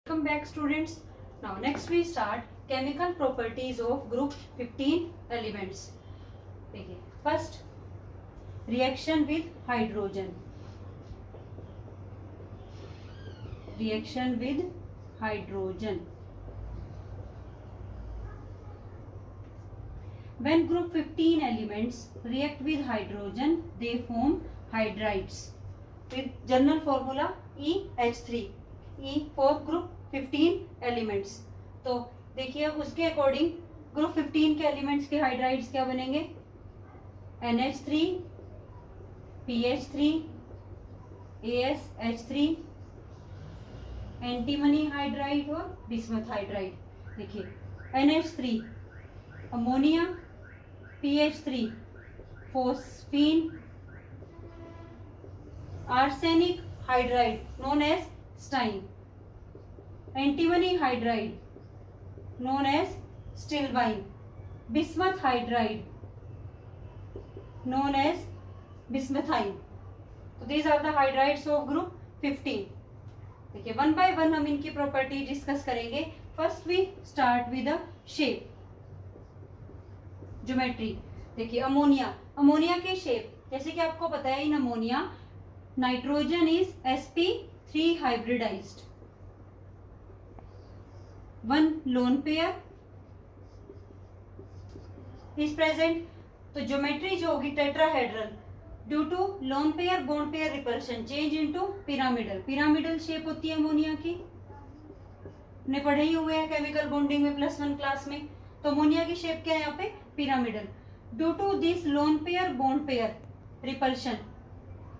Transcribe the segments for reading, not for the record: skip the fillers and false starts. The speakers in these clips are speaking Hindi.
Welcome back students. Now next we start chemical properties of group 15 elements. देखिए first reaction with hydrogen. Reaction with hydrogen. When group 15 elements react with hydrogen, they form hydrides. With general formula EH3. E for group 15 elements. तो देखिए अब उसके अकॉर्डिंग ग्रुप 15 के एलिमेंट्स के हाइड्राइड्स क्या बनेंगे? NH3, PH3, ASH3, antimony hydride और बिस्मथ हाइड्राइड. देखिए NH3 ammonia, PH3 phosphine, arsenic hydride known as स्टाइन, antimony hydride known as stibine, bismuth hydride known as bismuthine. तो these are the hydrides of group 15. देखिए वन बाय वन हम इनकी प्रॉपर्टी डिस्कस करेंगे. First we start with the shape, geometry. देखिए अमोनिया की शेप, जैसे कि आपको पता है in ammonia nitrogen is sp3 hybridized, one lone pair is present. तो ज्योमेट्री जो होगी tetrahedral, due to lone pair bond pair repulsion change into pyramidal shape होती है अमोनिया की. ने पढ़े ही हुए हैं केमिकल बॉन्डिंग में +1 क्लास में. तो अमोनिया की शेप क्या है यहाँ पे? Pyramidal. Due to this lone pair bond pair repulsion,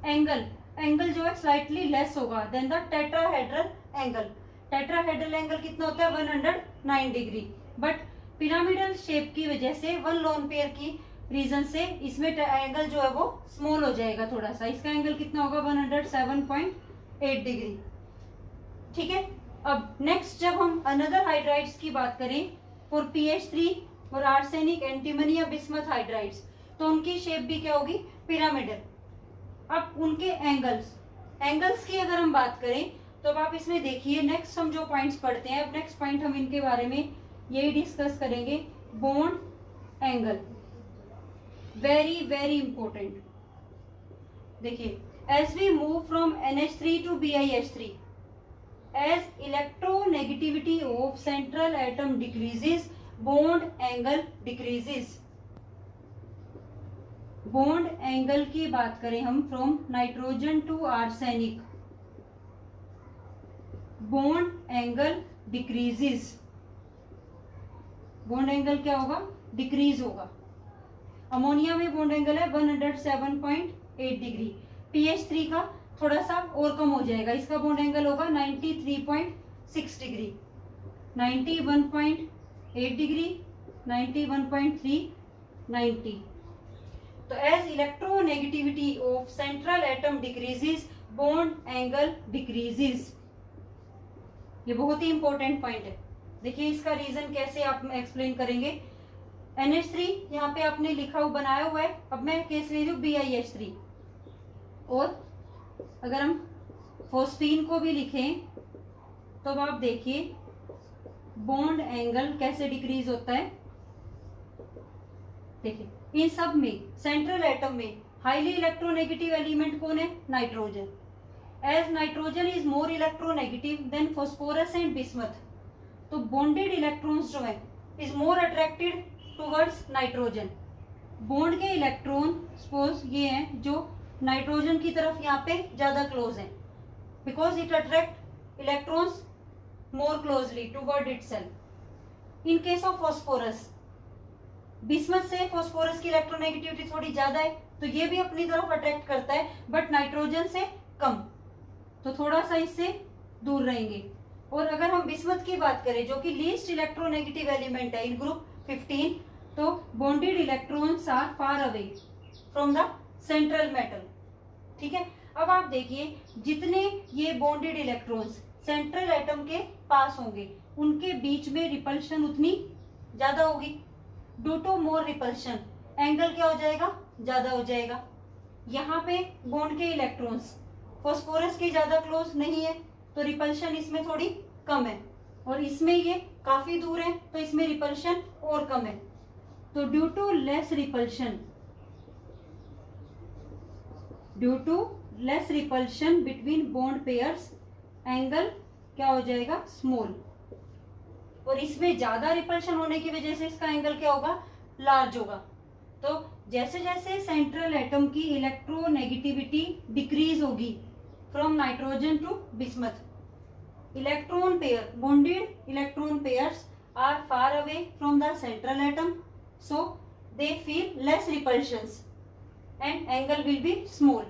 angle जो है स्लाइटली लेस होगा than the tetrahedral angle. Tetrahedral angle कितना होता है? 109 डिग्री. बट पिरामिडल शेप की वजह से वन लोन पेयर की रीजन से इसमें एंगल जो है वो स्मॉल हो जाएगा थोड़ा सा. इसका एंगल कितना होगा? 107.8 डिग्री. ठीक है. अब नेक्स्ट जब हम अनदर हाइड्राइड्स की बात करें फॉर PH3 और आर्सेनिक, एंटीमनी या बिस्मथ हाइड्राइड्स, तो उनकी शेप भी क्या होगी? पिरामिडल. अब उनके एंगल्स की अगर हम बात करें तो अब आप इसमें देखिए नेक्स्ट हम जो पॉइंट्स पढ़ते हैं, अब नेक्स्ट पॉइंट हम इनके बारे में यही डिस्कस करेंगे. Bond angle very important. देखिए as we move from NH3 to BiH3, as electronegativity of central atom decreases, bond angle decreases. Bond angle की बात करें हम from nitrogen to arsenic, bond angle decreases. Bond angle क्या होगा? डिक्रीज होगा. अमोनिया में बॉन्ड एंगल है 107.8 डिग्री. PH3 का थोड़ा सा और कम हो जाएगा, इसका बॉन्ड एंगल होगा 93.6 डिग्री, 91.8 डिग्री, 91.3, 90. तो as electronegativity of central atom decreases, bond angle decreases. ये बहुत ही इंपॉर्टेंट पॉइंट है. देखिए इसका रीजन कैसे आप एक्सप्लेन करेंगे. NH3 यहाँ पे आपने लिखा हुआ बनाया हुआ है. अब मैं केस ले रही हूँ BiH3, और अगर हम फोस्फीन को भी लिखें तो अब आप देखिए बॉन्ड एंगल कैसे डिक्रीज होता है. देखिए इन सब में सेंट्रल एटम में हाईली इलेक्ट्रोनेगेटिव एलिमेंट कौन है? Nitrogen. As nitrogen is more electronegative than phosphorus and bismuth, तो बॉन्डेड इलेक्ट्रॉन्स जो है is more attracted towards nitrogen. Bond के इलेक्ट्रॉन सपोज ये हैं जो नाइट्रोजन की तरफ यहाँ पे ज्यादा क्लोज हैं, because it attract electrons more closely toward itself. In case of phosphorus, bismuth से फॉस्फोरस की इलेक्ट्रोनेगेटिविटी थोड़ी ज्यादा है, तो ये भी अपनी तरफ अट्रैक्ट करता है, बट नाइट्रोजन से कम, तो थोड़ा सा इससे दूर रहेंगे. और अगर हम बिस्मथ की बात करें जो कि लीस्ट इलेक्ट्रोनेगेटिव एलिमेंट है इन ग्रुप 15, तो bonded electrons are far away from the central metal. ठीक है. अब आप देखिए जितने ये बॉन्डेड इलेक्ट्रॉन्स सेंट्रल एटम के पास होंगे उनके बीच में रिपल्शन उतनी ज्यादा होगी. Due to more repulsion angle क्या हो जाएगा? ज्यादा हो जाएगा. यहाँ पे बॉन्ड के इलेक्ट्रॉन्स फॉस्फोरस के ज्यादा क्लोज नहीं है, तो रिपल्शन इसमें थोड़ी कम है, और इसमें ये काफी दूर है तो इसमें रिपल्शन और कम है। तो due to less repulsion between bond pairs, angle क्या हो जाएगा, स्मॉल। और इसमें ज्यादा रिपल्शन होने की वजह से इसका एंगल क्या होगा, लार्ज होगा। तो जैसे जैसे सेंट्रल एटम की इलेक्ट्रोनेगेटिविटी डिक्रीज होगी from nitrogen to bismuth, electron pair, bonded electron pairs are far away from the central atom, so they feel less repulsions and angle will be small.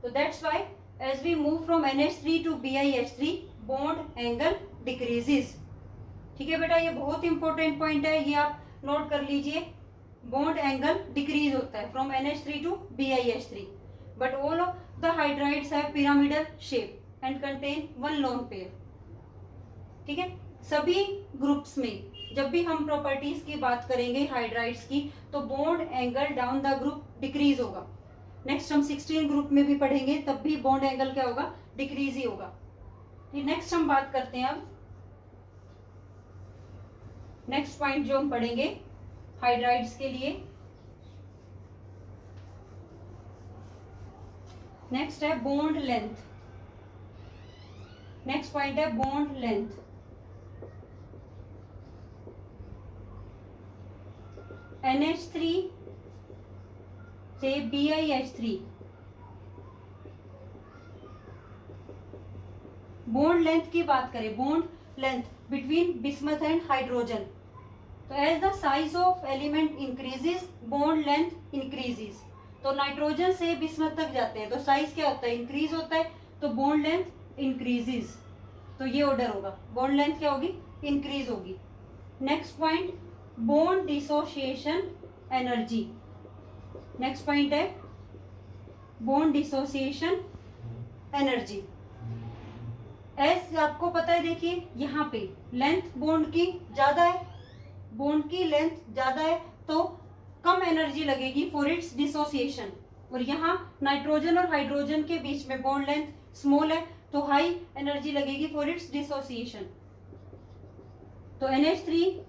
So that's why as we move from NH3 to BiH3 bond angle decreases. ठीक है बेटा, ये बहुत इंपॉर्टेंट पॉइंट है, ये आप नोट कर लीजिए। बॉन्ड एंगल डिक्रीज होता है from NH3 to BiH3, but all of the hydrides have pyramidal shape and contain one lone pair. ठीक है, सभी ग्रुप्स में जब भी हम प्रॉपर्टीज की बात करेंगे हाइड्राइड्स की, तो bond angle down the group decrease होगा। नेक्स्ट हम 16 ग्रुप में भी पढ़ेंगे, तब भी बॉन्ड एंगल क्या होगा, डिक्रीज ही होगा। नेक्स्ट हम बात करते हैं अब नेक्स्ट पॉइंट जो हम पढ़ेंगे हाइड्राइड्स के लिए, नेक्स्ट है बॉन्ड लेंथ। नेक्स्ट पॉइंट है बॉन्ड लेंथ। NH3 से BiH3 बॉन्ड लेंथ की बात करें, bond length between bismuth and hydrogen, तो as the size of element increases bond length increases. तो नाइट्रोजन से बिस्मथ तक जाते हैं तो साइज क्या होता है, इंक्रीज होता है, तो बॉन्ड लेंथ इंक्रीजेस। तो ये ऑर्डर होगा, बॉन्ड लेंथ क्या होगी, इंक्रीज होगी। Next point bond dissociation energy. Next point है बॉन्ड डिसोसिएशन एनर्जी। एस आपको पता है, देखिए यहाँ पे लेंथ बॉन्ड की ज्यादा है, बॉन्ड की लेंथ ज्यादा है तो कम एनर्जी लगेगी फॉर इट्स डिसोसिएशन, और यहाँ नाइट्रोजन और हाइड्रोजन के बीच में बॉन्ड लेंथ स्मॉल है तो हाई एनर्जी लगेगी फॉर इट्स डिसोसिएशन। तो NH3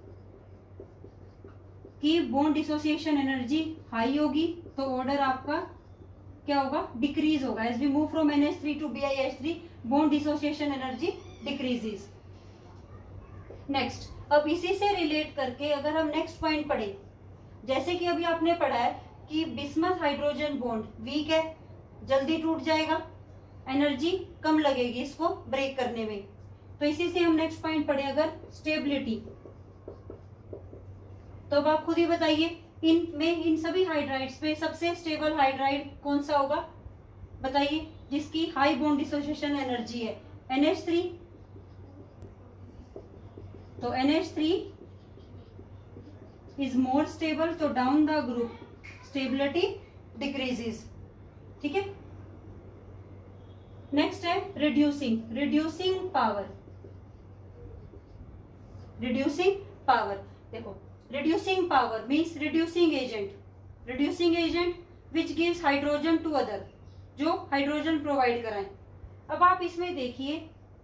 की बॉन्ड डिसोसिएशन एनर्जी हाई होगी तो ऑर्डर आपका क्या होगा, डिक्रीज होगा। As we move from NH3 to BiH3 bond dissociation energy decreases. Next, अब इसी से रिलेट करके अगर हम नेक्स्ट पॉइंट पढ़े, जैसे कि अभी आपने पढ़ा है कि बिस्मथ हाइड्रोजन बॉन्ड वीक है, जल्दी टूट जाएगा, एनर्जी कम लगेगी इसको ब्रेक करने में। तो इसी से हम नेक्स्ट पॉइंट पढ़े अगर स्टेबिलिटी, तो अब आप खुद ही बताइए इन सभी हाइड्राइड्स पे सबसे स्टेबल हाइड्राइड कौन सा होगा, बताइए, जिसकी हाई बॉन्ड डिसोसिएशन एनर्जी है, NH3। तो NH3 इज मोर स्टेबल, तो down the group stability decreases. ठीक है, नेक्स्ट है रिड्यूसिंग पावर। देखो, reducing power means reducing agent which gives hydrogen to other, जो हाइड्रोजन प्रोवाइड कराएं। अब आप इसमें देखिए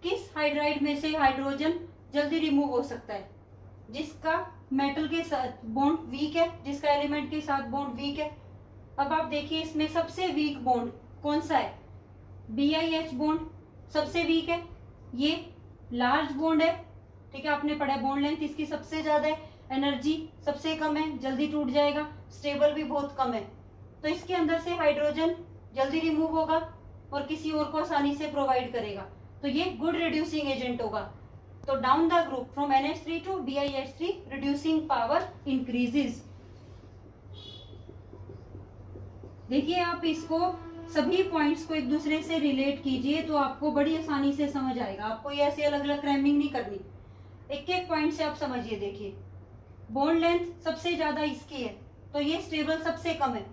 किस हाइड्राइड में से हाइड्रोजन जल्दी रिमूव हो सकता है, जिसका मेटल के साथ बॉन्ड वीक है, जिसका एलिमेंट के साथ बॉन्ड वीक है। अब आप देखिए इसमें सबसे वीक बॉन्ड कौन सा है, BiH बॉन्ड सबसे वीक है, ये लार्ज बॉन्ड है। ठीक है, आपने पढ़ा बॉन्ड लेंथ इसकी सबसे ज्यादा है, एनर्जी सबसे कम है, जल्दी टूट जाएगा, स्टेबल भी बहुत कम है, तो इसके अंदर से हाइड्रोजन जल्दी रिमूव होगा और किसी और को आसानी से प्रोवाइड करेगा, तो ये गुड रिड्यूसिंग एजेंट होगा। तो down the group from NH3 to BiH3 reducing power increases. देखिए आप इसको सभी पॉइंट्स को एक दूसरे से रिलेट कीजिए तो आपको बड़ी आसानी से समझ आएगा, आपको ये ऐसे अलग अलग क्रैमिंग नहीं करनी, एक एक पॉइंट से आप समझिए। देखिए बॉन्ड लेंथ सबसे ज्यादा इसकी है तो ये स्टेबल सबसे कम है,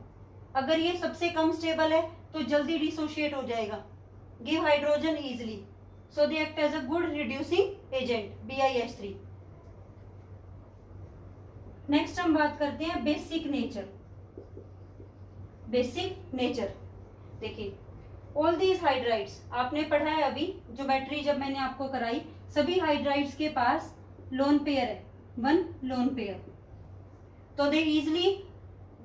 अगर ये सबसे कम स्टेबल है तो जल्दी डिसोशिएट हो जाएगा, give hydrogen easily, so they act as a good reducing agent BiH3। Next हम बात करते हैं बेसिक नेचर। देखिए ऑल दीज हाइड्राइड्स आपने पढ़ा है अभी ज्योमेट्री जब मैंने आपको कराई, सभी हाइड्राइड्स के पास लोन पेयर है, 1 लोन पेयर। तो they easily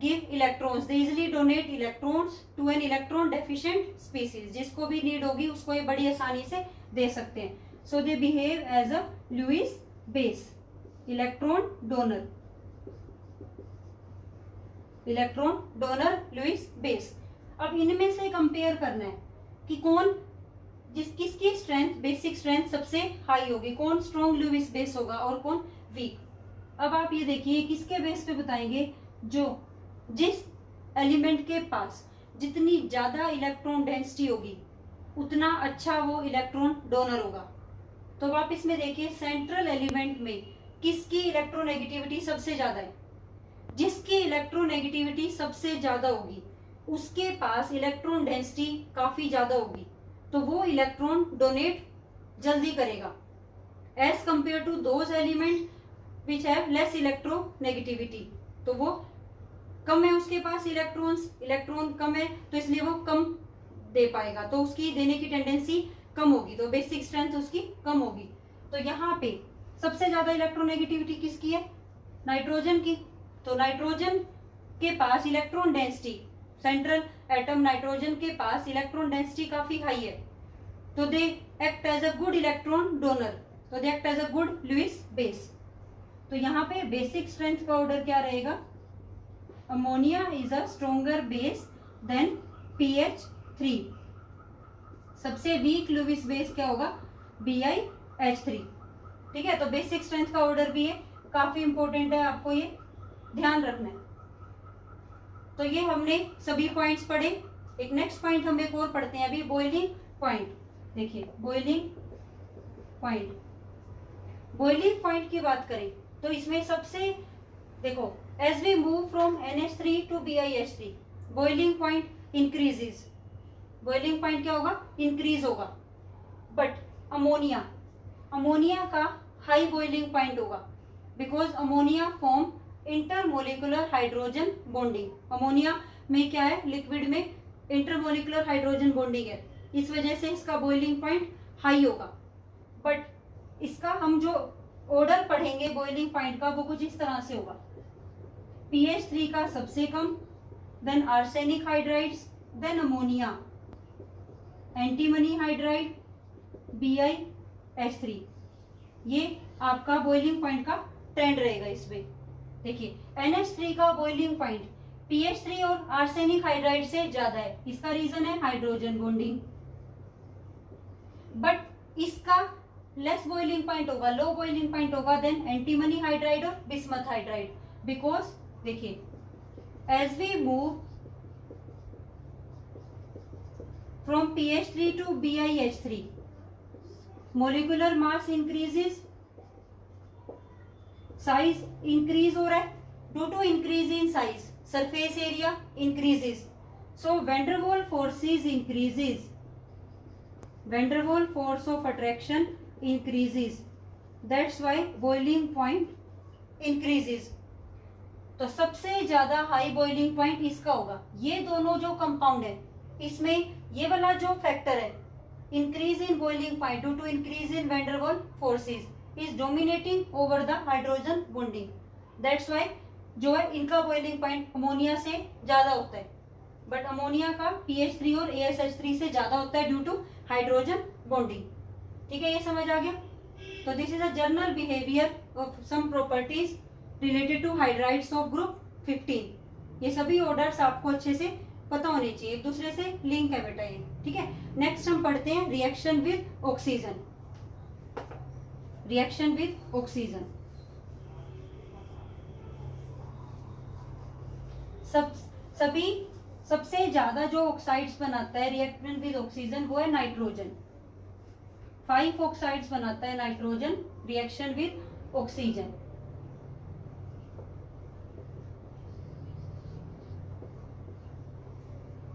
give electrons, they easily donate electrons to an electron deficient species, जिसको भी नीड होगी उसको ये बड़ी आसानी से दे सकते हैं। So they behave as a Lewis base, electron donor, electron donor Lewis base. अब इनमें से कंपेयर करना है कि कौन किसकी स्ट्रेंथ, बेसिक स्ट्रेंथ सबसे हाई होगी, कौन स्ट्रॉन्ग लुईस बेस होगा और कौन वीक। अब आप ये देखिए किसके बेस पे बताएंगे, जो जिस एलिमेंट के पास जितनी ज्यादा इलेक्ट्रॉन डेंसिटी होगी उतना अच्छा वो इलेक्ट्रॉन डोनर होगा। तो आप इसमें देखिए सेंट्रल एलिमेंट में किसकी इलेक्ट्रोनेगेटिविटी सबसे ज्यादा है, जिसकी इलेक्ट्रोनेगेटिविटी सबसे ज्यादा होगी उसके पास इलेक्ट्रॉन डेंसिटी काफी ज्यादा होगी, तो वो इलेक्ट्रॉन डोनेट जल्दी करेगा as compare to those element which have less electronegativity. तो वो कम है उसके पास इलेक्ट्रॉन कम है तो इसलिए वो कम दे पाएगा, तो उसकी देने की टेंडेंसी कम होगी, तो बेसिक स्ट्रेंथ उसकी कम होगी। तो यहाँ पे सबसे ज्यादा इलेक्ट्रोनेगेटिविटी किसकी है, नाइट्रोजन की। तो नाइट्रोजन के पास electron density, central atom nitrogen के पास इलेक्ट्रॉन डेंसिटी काफी हाई है, तो they act as a good electron donor, तो they act as a good Lewis base. तो यहाँ पे बेसिक स्ट्रेंथ का ऑर्डर क्या रहेगा, ammonia is a stronger base than PH3। सबसे वीक लुईस बेस क्या होगा, BiH3। ठीक है, तो बेसिक स्ट्रेंथ का ऑर्डर भी है, काफी इंपॉर्टेंट है, आपको ये ध्यान रखना है। तो ये हमने सभी पॉइंट्स पढ़े। एक नेक्स्ट पॉइंट हम एक और पढ़ते हैं अभी, बॉइलिंग पॉइंट। देखिए बॉइलिंग पॉइंट, बॉइलिंग पॉइंट की बात करें तो इसमें सबसे देखो, as we move from NH3 to BiH3 boiling point increases, boiling point क्या होगा, इंक्रीज होगा। बट अमोनिया, अमोनिया का हाई बॉइलिंग पॉइंट होगा, because ammonia form intermolecular hydrogen bonding. Ammonia में क्या है, लिक्विड में इंटरमोलिकुलर हाइड्रोजन बॉन्डिंग है, इस वजह से इसका बॉइलिंग पॉइंट हाई होगा। बट इसका हम जो ऑर्डर पढ़ेंगे बॉइलिंग पॉइंट का वो कुछ इस तरह से होगा, PH3 का सबसे कम, then arsenic hydrides, then ammonia, antimony hydride, BiH3। ये आपका बॉइलिंग पॉइंट का ट्रेंड रहेगा इसमें। देखिए NH3 का बॉइलिंग पॉइंट PH3 और आर्सेनिक हाइड्राइड से ज्यादा है, इसका रीजन है हाइड्रोजन बॉन्डिंग। बट इसका लेस बॉइलिंग पॉइंट होगा, लो बॉइलिंग पॉइंट होगा देन एंटीमनी हाइड्राइड और बिस्मथ हाइड्राइड, बिकॉज देखिए as we move from PH3 to BiH3 molecular mass increases, size increase हो रहा है, due to increase in size surface area increases, so van der Waal forces increases, van der Waal force of attraction increases, that's why boiling point increases. तो सबसे ज्यादा हाई बॉइलिंग पॉइंट इसका होगा। ये दोनों जो कंपाउंड है इसमें ये वाला जो फैक्टर है increase in boiling point due to increase in van der Waal forces is dominating over the hydrogen bonding, that's why जो है इनका बॉइलिंग पॉइंट अमोनिया से ज्यादा होता है, बट अमोनिया का PH3 और ASH3 से ज्यादा होता है ड्यू टू हाइड्रोजन बॉन्डिंग। ठीक है, ये समझ आ गया। तो this is a general behaviour of some properties related to hydrides of group 15। ये सभी ऑर्डर्स आपको अच्छे से पता होने चाहिए, एक दूसरे से लिंक है बेटा ये। ठीक है, नेक्स्ट हम पढ़ते हैं reaction with oxygen, reaction with oxygen. सभी सबसे ज्यादा जो ऑक्साइड्स बनाता है रिएक्शन विद ऑक्सीजन वो है नाइट्रोजन। 5 ऑक्साइड्स बनाता है नाइट्रोजन रिएक्शन विद ऑक्सीजन।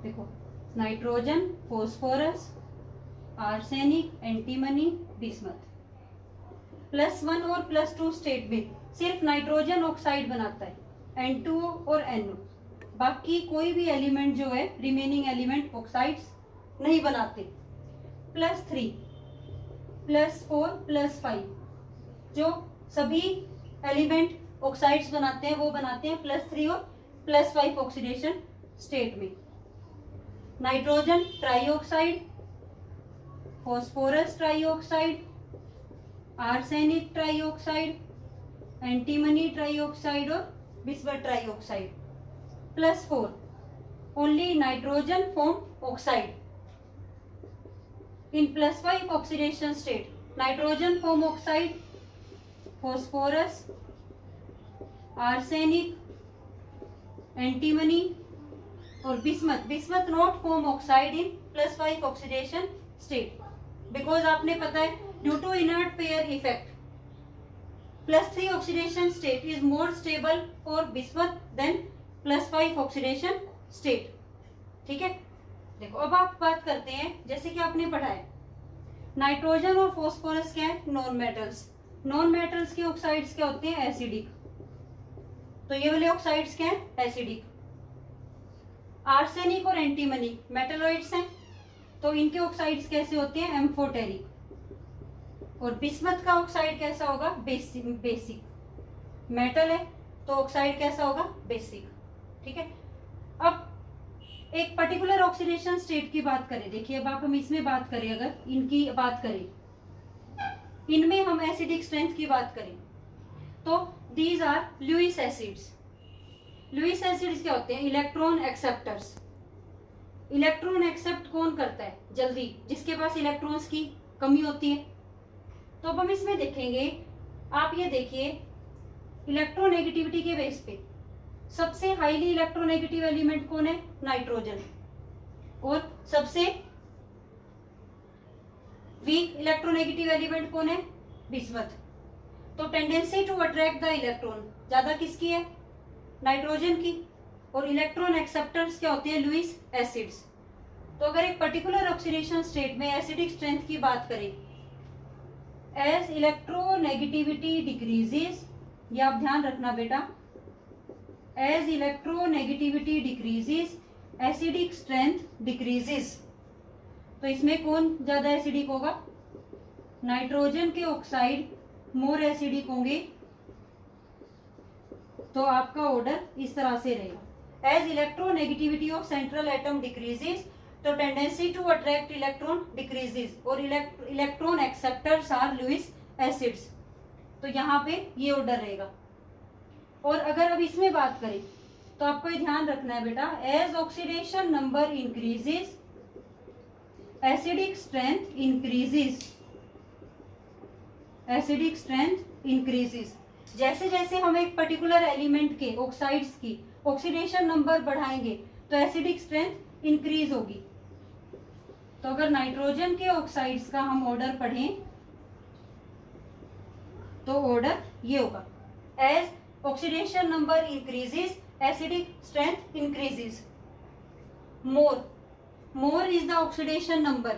देखो nitrogen, phosphorus, arsenic, antimony, bismuth. +1 और +2 स्टेट में सिर्फ नाइट्रोजन ऑक्साइड बनाता है, N2O और NO। बाकी कोई भी एलिमेंट जो है रिमेनिंग एलिमेंट ऑक्साइड्स नहीं बनाते। +3 +4 +5, जो सभी एलिमेंट ऑक्साइड्स बनाते हैं वो बनाते हैं +3 और +5 ऑक्सीडेशन स्टेट में। Nitrogen trioxide, phosphorus trioxide, arsenic trioxide, antimony trioxide और bismuth trioxide. +4 only nitrogen form oxide in +5 oxidation state. Nitrogen form oxide, phosphorus, arsenic, antimony और bismuth. Bismuth not form oxide in +5 oxidation state, because आपने पता है due to inert pair effect +3 oxidation state is more stable for bismuth than +5 oxidation state. ठीक है, देखो अब आप बात करते हैं जैसे कि आपने पढ़ा है नाइट्रोजन और फॉस्फोरस क्या है, नॉन मेटल्स। नॉन मेटल्स के ऑक्साइड्स क्या होते हैं, एसिडिक। तो ये वाले ऑक्साइड्स क्या है, एसिडिक। आर्सेनिक और एंटीमनी मेटलॉइड्स हैं, तो इनके ऑक्साइड्स कैसे होते हैं, एम्फोटेरिक। और बिस्मथ का ऑक्साइड कैसा होगा, बेसिक। मेटल है तो ऑक्साइड कैसा होगा, बेसिक। ठीक है, अब एक पर्टिकुलर ऑक्सीडेशन स्टेट की बात करें, देखिए अब आप हम इसमें बात करें, अगर इनकी बात करें, इनमें हम एसिडिक स्ट्रेंथ की बात करें तो these are Lewis acids. Lewis acids क्या होते हैं, इलेक्ट्रॉन एक्सेप्टर्स। इलेक्ट्रॉन एक्सेप्ट कौन करता है, जल्दी, जिसके पास इलेक्ट्रॉन्स की कमी होती है। तो अब हम इसमें देखेंगे, आप ये देखिए इलेक्ट्रोनेगेटिविटी के बेस पे सबसे हाईली इलेक्ट्रोनेगेटिव एलिमेंट कौन है, नाइट्रोजन। और सबसे वीक इलेक्ट्रोनेगेटिव एलिमेंट कौन है, बिस्मथ। तो tendency to attract the electron ज्यादा किसकी है, नाइट्रोजन की। और इलेक्ट्रॉन एक्सेप्टर्स क्या होते हैं, लुईस एसिड्स। तो अगर एक पर्टिकुलर ऑक्सीडेशन स्टेट में एसिडिक स्ट्रेंथ की बात करें, एज इलेक्ट्रोनेगेटिविटी डिक्रीजेस, ये आप ध्यान रखना बेटा, as electronegativity decreases acidic strength decreases। तो इसमें कौन ज्यादा एसिडिक होगा, नाइट्रोजन के ऑक्साइड मोर एसिडिक होंगे। तो आपका ऑर्डर इस तरह से रहेगा, as electronegativity of central atom decreases तो tendency to attract electron decreases और electron acceptors are Lewis acids. तो यहाँ पे ये ऑर्डर रहेगा। और अगर अब इसमें बात करें तो आपको ये ध्यान रखना है बेटा, as oxidation number increases acidic strength increases. Acidic strength increases, जैसे जैसे हम एक पर्टिकुलर एलिमेंट के ऑक्साइड्स की ऑक्सीडेशन नंबर बढ़ाएंगे तो एसिडिक स्ट्रेंथ इंक्रीज होगी। तो अगर नाइट्रोजन के ऑक्साइड्स का हम ऑर्डर पढ़ें तो ऑर्डर ये होगा, as oxidation number increases acidic strength increases। more is the oxidation number।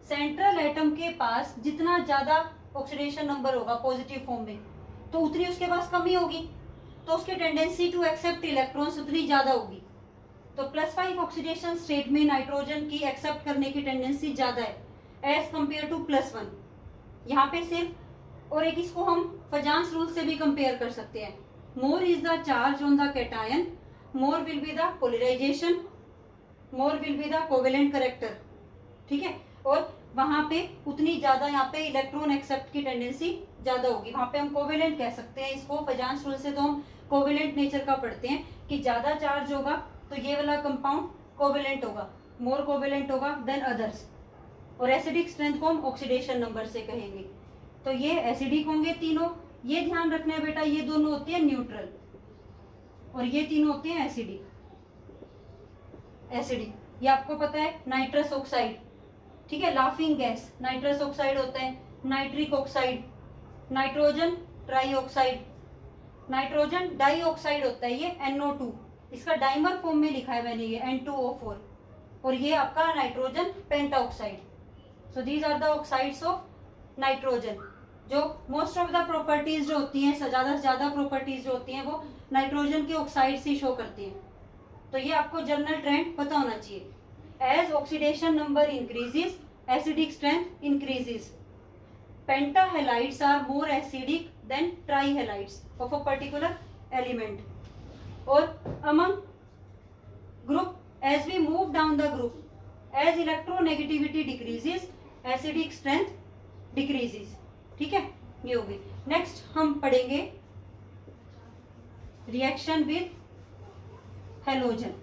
Central atom के पास जितना ज्यादा ऑक्सीडेशन नंबर होगा पॉजिटिव फॉर्म में तो उतनी उसके पास कमी होगी, तो उसकी टेंडेंसी टू एक्सेप्ट इलेक्ट्रॉन्स उतनी ज्यादा होगी। तो +5 ऑक्सीडेशन स्टेट में नाइट्रोजन की एक्सेप्ट करने की टेंडेंसी ज्यादा है एज कंपेयर टू +1। यहाँ पे सिर्फ, और एक इसको हम फजांस रूल से भी कंपेयर कर सकते हैं, more is the charge on the cation, more will be the polarisation, more will be the covalent character. ठीक है, और वहां पे उतनी ज्यादा यहाँ पे इलेक्ट्रॉन एक्सेप्ट की टेंडेंसी ज्यादा होगी। वहां पे हम कोवेलेंट कह सकते हैं इसको, फजांस रूल से तो हम कोवेलेंट नेचर का पढ़ते हैं कि ज्यादा चार्ज होगा तो ये वाला कंपाउंड कोवेलेंट होगा, मोर कोवेलेंट होगा देन अदर्स। और एसिडिक स्ट्रेंथ को हम ऑक्सीडेशन नंबर से कहेंगे। तो ये एसिडिक होंगे तीनों, ये ध्यान रखना है बेटा, ये दोनों होते हैं न्यूट्रल और ये तीनों होते हैं एसिडिक। एसिडिक ये आपको पता है, नाइट्रस ऑक्साइड, ठीक है, लाफिंग गैस नाइट्रस ऑक्साइड होता है, nitric oxide, nitrogen trioxide, nitrogen dioxide होता है ये NO2, इसका डाइमर फॉर्म में लिखा है मैंने ये N2O4, और ये आपका nitrogen pentaoxide. So these are the oxides of nitrogen, जो मोस्ट ऑफ द प्रॉपर्टीज जो होती हैं, ज्यादा से ज्यादा प्रॉपर्टीज जो होती हैं वो नाइट्रोजन के ऑक्साइड से शो करती हैं। तो ये आपको जनरल ट्रेंड पता होना चाहिए, as oxidation number increases acidic strength increases. pentahalides are more acidic than trihalides of a particular element. Or among group, as we move down the group, as electronegativity decreases, acidic strength decreases. ठीक है, ये हो गई. नेक्स्ट हम पढ़ेंगे reaction with halogen.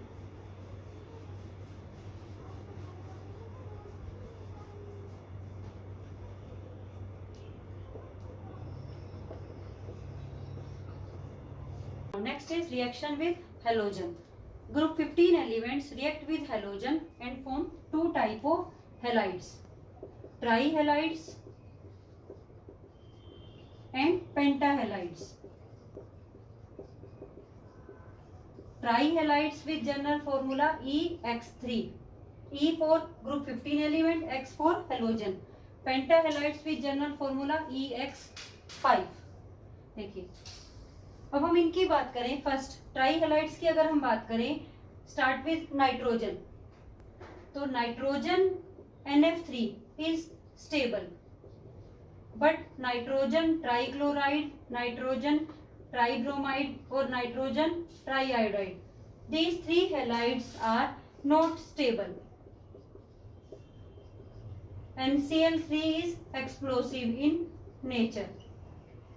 Next is reaction with halogen. Group 15 elements react with halogen and form two type of halides: trihalides and pentahalides. Trihalides with general formula EX3. E for group 15 element, X for halogen. Pentahalides with general formula EX5. देखिए, अब हम इनकी बात करें. फर्स्ट ट्राईहलाइड्स की अगर हम बात करें, स्टार्ट विद नाइट्रोजन. तो nitrogen NF3 is stable, but nitrogen trichloride, nitrogen tribromide और nitrogen triiodide, these three halides are not stable. NCl3 is explosive in nature.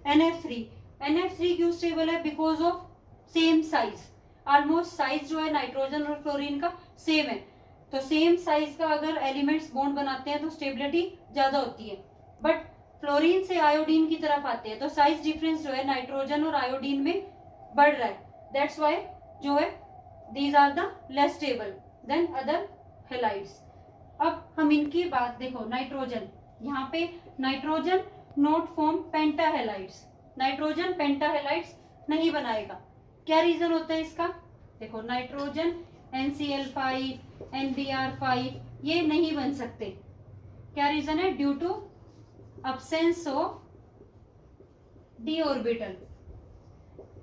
NF3 क्यों स्टेबल है? Because of same size. Almost size जो है नाइट्रोजन और फ्लोरीन का सेम है. तो सेम साइज का अगर एलिमेंट्स बॉन्ड बनाते हैं तो स्टेबिलिटी ज्यादा होती है. बट फ्लोरीन से आयोडीन की तरफ आते हैं तो साइज डिफरेंस जो है नाइट्रोजन और आयोडीन में बढ़ रहा है. दैट्स वाई जो है these are the less stable than other halides. अब हम इनकी बात देखो. नाइट्रोजन, यहाँ पे nitrogen not form pentahalides. Nitrogen pentahalides नहीं बनाएगा. क्या रीजन होता है इसका? देखो, नाइट्रोजन NCl5, NBr5 ये नहीं बन सकते. क्या रीजन है? Due to absence of d orbital.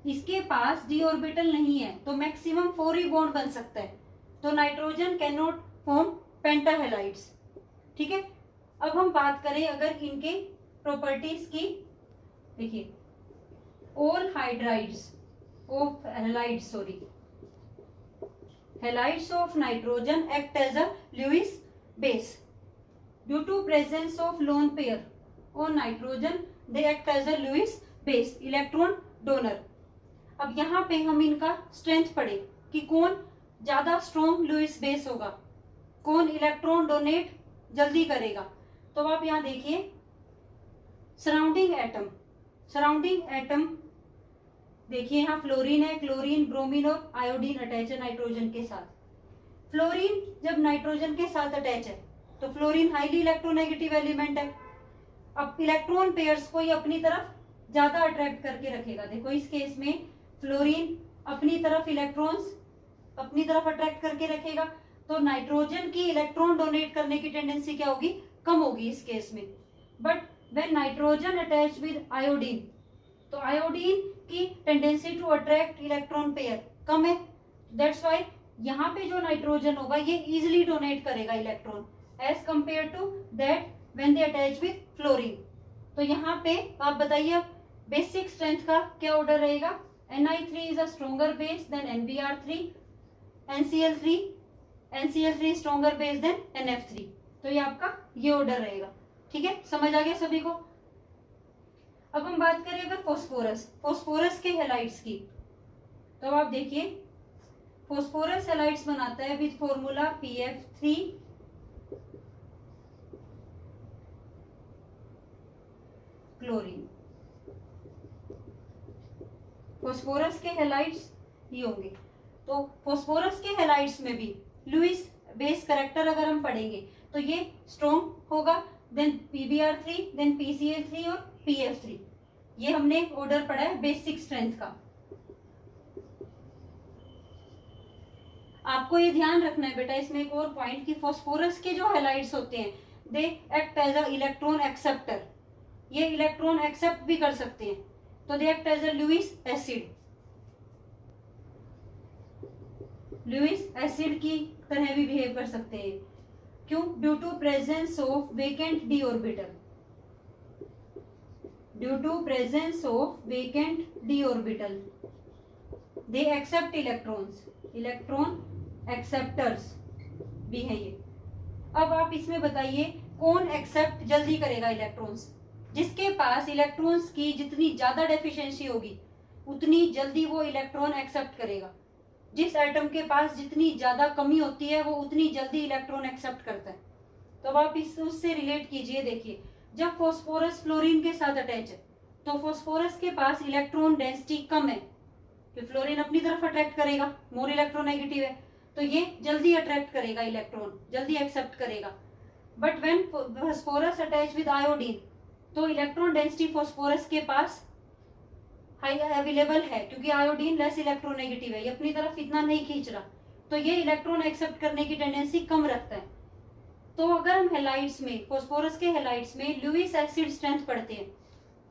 इसके पास डी ऑर्बिटल नहीं है तो मैक्सिमम 4 ही बॉन्ड बन सकता है. तो नाइट्रोजन कैन नॉट फॉर्म पेंटाहेलाइड्स. ठीक है. अब हम बात करें अगर इनके प्रॉपर्टीज की. देखिए, all hydrides of halides of nitrogen act as a Lewis base. Due to presence of lone pair on nitrogen, they act as a Lewis base, electron donor. अब यहाँ पे हम इनका स्ट्रेंथ पढ़े कि कौन ज्यादा स्ट्रॉन्ग लुइस बेस होगा, कौन इलेक्ट्रॉन डोनेट जल्दी करेगा. तो आप यहाँ देखिए, सराउंडिंग एटम देखिए, यहाँ फ्लोरीन है, क्लोरीन, ब्रोमीन और आयोडीन अटैच है नाइट्रोजन के साथ. फ्लोरीन जब नाइट्रोजन के साथ अटैच है तो फ्लोरीन हाईली इलेक्ट्रोनेगेटिव एलिमेंट है. अब इलेक्ट्रॉन पेयर्स को ये अपनी तरफ ज्यादा अट्रैक्ट करके रखेगा. देखो, इस केस में फ्लोरीन अपनी तरफ इलेक्ट्रॉन्स अपनी तरफ अट्रैक्ट करके रखेगा. तो नाइट्रोजन की इलेक्ट्रॉन डोनेट करने की टेंडेंसी क्या होगी? कम होगी इस केस में. But when nitrogen attach with iodine, तो आयोडीन की tendency to attract electron pair कम है. दैट्स वाई यहाँ पे जो नाइट्रोजन होगा ये इजिली डोनेट करेगा electron as compare to that when they attach with fluorine. तो यहाँ पे आप बताइए बेसिक स्ट्रेंथ का क्या ऑर्डर रहेगा? Ni3 is a stronger base than NBr3, NCl3 stronger base than NF3. तो ये आपका ये ऑर्डर रहेगा. ठीक है, समझ आ गया सभी को? अब हम बात करें अगर फोस्फोरस के हेलाइड्स की, तो आप देखिए, फोस्फोरस हेलाइड्स बनाता है with formula PF3 chlorine. Phosphorus के हेलाइड्स ये होंगे. तो फोस्फोरस के हेलाइड्स में भी लुइस बेस कैरेक्टर अगर हम पढ़ेंगे तो ये स्ट्रॉन्ग होगा, देन PBr3, देन PCl3 और PF3. ये हमने ऑर्डर पढ़ा है बेसिक स्ट्रेंथ का. आपको ये ध्यान रखना है बेटा इसमें एक और पॉइंट कि फास्फोरस के जो हैलाइड्स होते हैं they act as a electron acceptor. ये इलेक्ट्रॉन एक्सेप्ट भी कर सकते हैं, तो they act as a Lewis acid. Lewis acid की तरह भी बिहेव कर सकते हैं. क्यों? Due to presence of vacant d orbital. Due to presence of vacant d orbital they accept electrons, electron acceptors भी है ये। अब आप इसमें बताइए कौन एक्सेप्ट जल्दी करेगा इलेक्ट्रॉन्स? जिसके पास इलेक्ट्रॉन्स की जितनी ज्यादा डेफिशिएंसी होगी उतनी जल्दी वो इलेक्ट्रॉन एक्सेप्ट करेगा। जिस एटम के पास जितनी ज्यादा कमी होती है वो उतनी जल्दी इलेक्ट्रॉन एक्सेप्ट करता है। तो अब आप इस उससे रिलेट कीजिए, देखिए जब फॉस्फोरस फ्लोरीन के साथ अटैच है तो फॉस्फोरस के पास इलेक्ट्रॉन डेंसिटी कम है, कि फ्लोरीन अपनी तरफ अट्रैक्ट करेगा, मोर इलेक्ट्रोनेगेटिव है, तो ये जल्दी अट्रैक्ट करेगा इलेक्ट्रॉन, जल्दी एक्सेप्ट करेगा। But when phosphorus attach with iodine तो इलेक्ट्रॉन डेंसिटी फॉस्फोरस के पास हाई अवेलेबल है, क्योंकि आयोडीन लेस इलेक्ट्रोनेगेटिव है, ये अपनी तरफ इतना नहीं खींच रहा, तो ये इलेक्ट्रॉन एक्सेप्ट करने की टेंडेंसी कम रखता है। तो अगर हम हेलाइड्स में, फॉस्फोरस के हेलाइड्स में लुईस एसिड स्ट्रेंथ पढ़ते हैं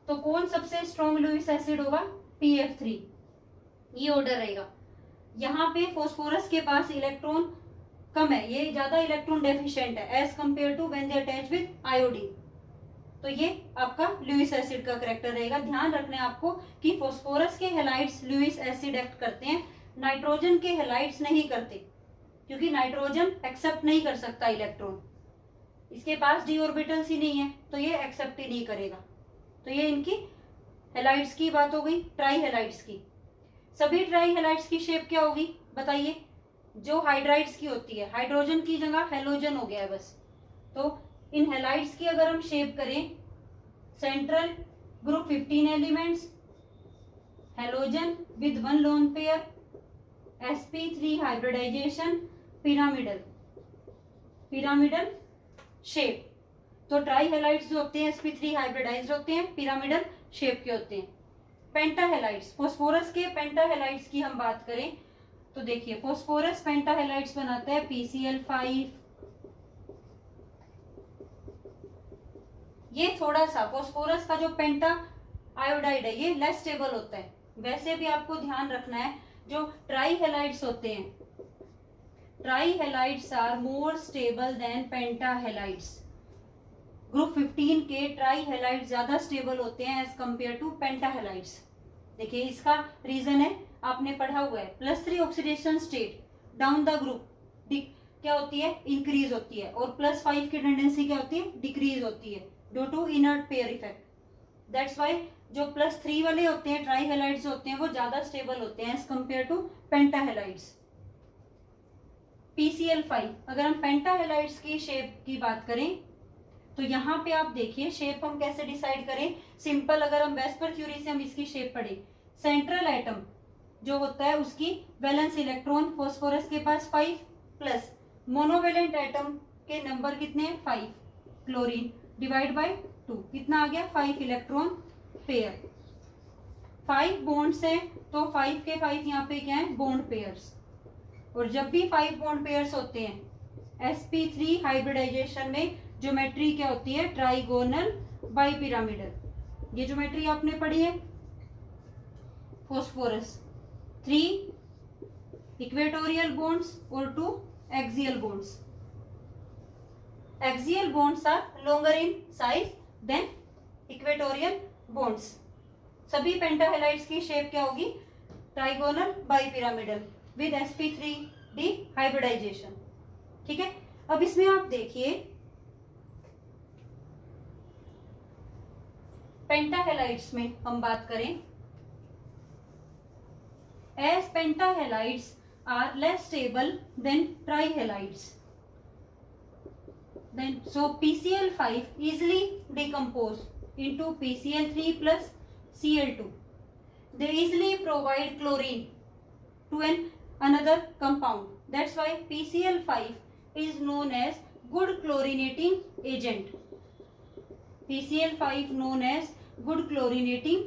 तो कौन सबसे स्ट्रॉन्ग लुईस एसिड होगा? PF3, ये ऑर्डर रहेगा। यहाँ पे फॉस्फोरस के पास इलेक्ट्रॉन कम है, ये ज्यादा इलेक्ट्रॉन डेफिशिएंट है as compare to when they attach with iodine, तो ये आपका लुईस एसिड का करेक्टर रहेगा। ध्यान रखना है आपको कि फॉस्फोरस के हेलाइड्स लुईस एसिड एक्ट करते हैं, नाइट्रोजन के हेलाइड्स नहीं करते, क्योंकि नाइट्रोजन एक्सेप्ट नहीं कर सकता इलेक्ट्रॉन, इसके पास डी ऑर्बिटल्स ही नहीं है, तो ये एक्सेप्ट ही नहीं करेगा। तो ये इनकी हेलाइड्स की बात हो गई, ट्राई हेलाइड्स की। सभी ट्राई हेलाइड्स की शेप क्या होगी बताइए? जो हाइड्राइड्स की होती है, हाइड्रोजन की जगह हेलोजन हो गया है बस। तो इन हेलाइड्स की अगर हम शेप करें, central group 15 elements, halogen with 1 lone pair, sp3 hybridisation, pyramidal shape. तो ट्राई हेलाइड्स जो होते हैं sp3 हाइब्रिडाइज्ड होते हैं, पिरामिडल शेप के होते हैं। पेंटाहेलाइड्स, फॉस्फोरस के पेंटाहेलाइड्स की हम बात करें तो देखिए फॉस्फोरस पेंटाहेलाइड्स बनाता है PCl5। ये थोड़ा सा फॉस्फोरस का जो पेंटा आयोडाइड है ये लेस स्टेबल होता है। वैसे भी आपको ध्यान रखना है जो ट्राई हेलाइड्स होते हैं, trihalides are more stable than pentahalides. Group 15 के ट्राई हेलाइड्स ज्यादा स्टेबल होते हैं एज कंपेयर टू पेंटाहेलाइड्स। देखिए इसका रीजन है, आपने पढ़ा हुआ है, +3 oxidation state down the group क्या होती है? इंक्रीज होती है, और +5 की टेंडेंसी क्या होती है? डिक्रीज होती है due to inert pair effect. That's why जो +3 वाले होते हैं ट्राई हेलाइड्स होते हैं वो ज्यादा स्टेबल होते हैं एज कंपेयर टू पेंटाहेलाइड्स। PCl5, अगर हम पेंटाहेलाइड्स की शेप की बात करें तो यहाँ पे आप देखिए शेप हम कैसे डिसाइड करें। सिंपल, अगर हम वेस्पर थ्योरी से हम इसकी शेप पढ़े, सेंट्रल एटम जो होता है उसकी वैलेंस इलेक्ट्रॉन फॉस्फोरस के पास 5 प्लस मोनोवेलेंट एटम के नंबर कितने हैं? 5, क्लोरीन डिवाइड बाय 2 कितना आ गया? 5 इलेक्ट्रॉन पेयर। 5 बॉन्ड्स हैं तो 5 के 5 यहाँ पे क्या है? Bond pairs. और जब भी 5 बॉन्ड पेयर्स होते हैं sp3 हाइब्रिडाइजेशन में ज्योमेट्री क्या होती है? Trigonal bipyramidal. ये ज्योमेट्री आपने पढ़ी है। फॉस्फोरस 3 इक्वेटोरियल बॉन्ड्स और 2 axial bonds. Axial bonds are longer in size than equatorial bonds. सभी पेंटाहेलाइड्स की शेप क्या होगी? Trigonal bipyramidal with sp3d hybridisation. ठीक है, अब इसमें आप देखिए पेंटाहेलाइड्स में हम बात करें, as pentahalides are less stable than trihalides, then so PCl5 easily decompose into PCl3 plus Cl2. They easily provide chlorine to another compound. That's why PCl5 is known as good chlorinating agent. PCl5 known as good chlorinating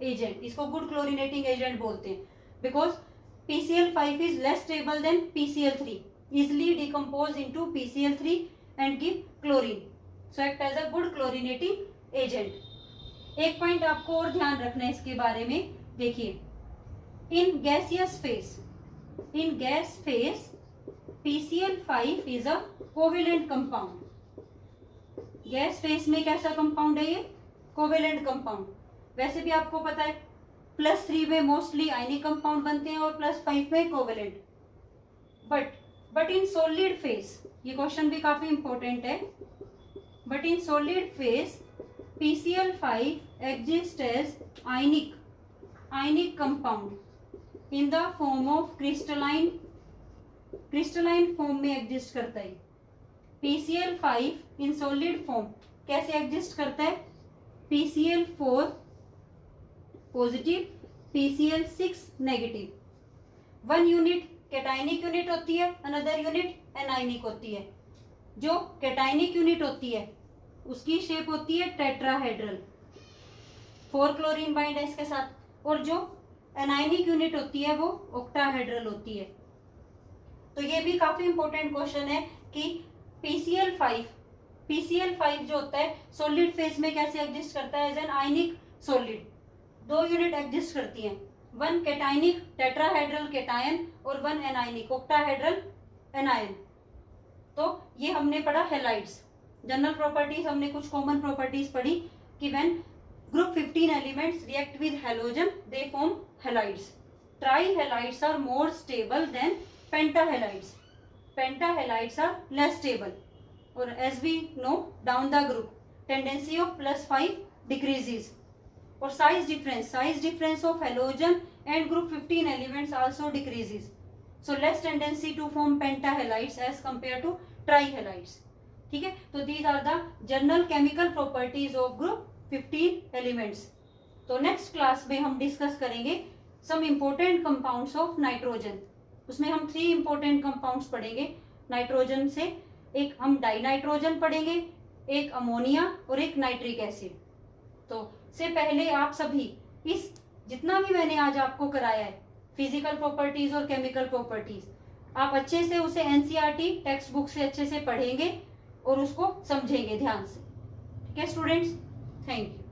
agent. इसको good chlorinating agent बोलते हैं because PCl5 is less stable than PCl3, easily decompose into PCl3 and give chlorine, so act as a good chlorinating agent. एक पॉइंट आपको और ध्यान रखना है इसके बारे में, देखिए in gaseous face, in gas face PCl5 is a covalent compound. Gas face में कैसा कंपाउंड है ये? कोवेलेंट कंपाउंड, वैसे भी आपको पता है +3 में मोस्टली आयनिक कंपाउंड बनते हैं और +5 में covalent. But in solid phase, ये क्वेश्चन भी काफी इंपॉर्टेंट है, but in solid phase PCl5 exist as ionic compound in the form of crystalline form में एग्जिस्ट करता है। PCl5 इन सॉलिड फॉर्म कैसे एग्जिस्ट करता है? PCl4 positive, PCl6 negative. 1 unit cationic unit होती है, अनदर यूनिट एनायनिक होती है। जो कैटायनिक यूनिट होती है उसकी शेप होती है टेट्राहेड्रल, 4 क्लोरीन बाइंड है इसके साथ, और जो एनायनिक यूनिट होती है वो ऑक्टाहेड्रल होती है। तो ये भी काफी इंपॉर्टेंट क्वेश्चन है कि PCl5 जो होता है सॉलिड फेज में कैसे एग्जिस्ट करता है as an ionic solid. 2 unit exist करती हैं, 1 कैटायनिक टेट्राहेड्रल कैटायन और 1 एनायनिक ऑक्टाहेड्रल एनायन। तो ये हमने पढ़ा हैलाइड्स। जनरल प्रॉपर्टीज हमने कुछ कॉमन प्रॉपर्टीज पढ़ी कि when group 15 elements react with halogen they form halides. Trihalides are more stable than pentahalides. Pentahalides are less stable, और as we know down the group tendency of +5 decreases. और size difference of halogen and group 15 elements also decreases, so less tendency to form pentahalides as compared to trihalides। ठीक है, तो these are the general chemical properties of group 15 elements। तो नेक्स्ट क्लास में हम डिस्कस करेंगे some important compounds of nitrogen। उसमें हम 3 important compounds पढ़ेंगे नाइट्रोजन से। एक हम डाइनाइट्रोजन पढ़ेंगे, एक अमोनिया और एक नाइट्रिक एसिड। तो से पहले आप सभी इस जितना भी मैंने आज आपको कराया है फिजिकल प्रॉपर्टीज और केमिकल प्रॉपर्टीज, आप अच्छे से उसे एनसीईआरटी टेक्स्ट बुक से अच्छे से पढ़ेंगे और उसको समझेंगे ध्यान से। ठीक है स्टूडेंट्स, थैंक यू।